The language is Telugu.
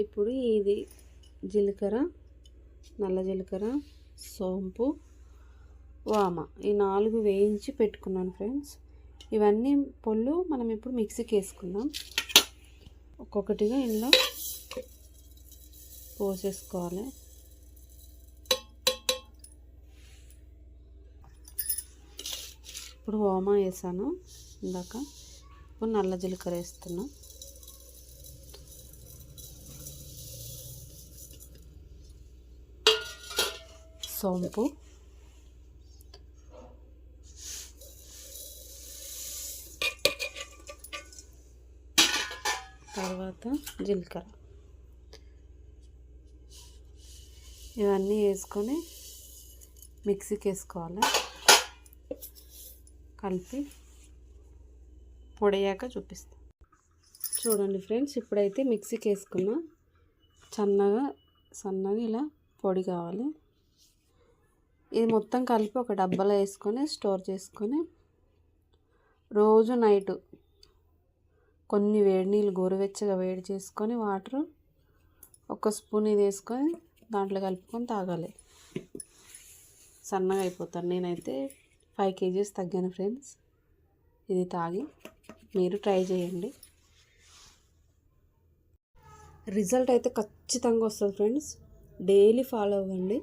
ఇప్పుడు ఇది జీలకర్ర, నల్ల జీలకర్ర, సోంపు, వామ ఈ 4 వేయించి పెట్టుకున్నాను ఫ్రెండ్స్. ఇవన్నీ పొళ్ళు మనం ఇప్పుడు మిక్సీకి వేసుకుందాం. ఒక్కొక్కటిగా ఇందులో పోసేసుకోవాలి. ఇప్పుడు వామ వేసాను ఇందాక. ఇప్పుడు నల్ల జీలకర్ర వేస్తున్నా. సోంపు, తర్వాత జీలకర్ర ఇవన్నీ వేసుకొని మిక్సీకి వేసుకోవాలి. కలిపి పొడయ్యాక చూపిస్తాను. చూడండి ఫ్రెండ్స్, ఇప్పుడైతే మిక్సీకి వేసుకున్నా. సన్నగా ఇలా పొడి కావాలి. ఇది మొత్తం కలిపి ఒక డబ్బాలో వేసుకొని స్టోర్ చేసుకొని రోజు నైట్ కొన్ని వేడి నీళ్ళు గోరువెచ్చగా వేడి చేసుకొని వాటర్ ఒక స్పూన్ ఇది వేసుకొని దాంట్లో కలుపుకొని తాగాలి. సన్నగా అయిపోతాను. నేనైతే 5 kgs తగ్గాను ఫ్రెండ్స్. ఇది తాగి మీరు ట్రై చేయండి. రిజల్ట్ అయితే ఖచ్చితంగా వస్తుంది ఫ్రెండ్స్. డైలీ ఫాలో అవ్వండి.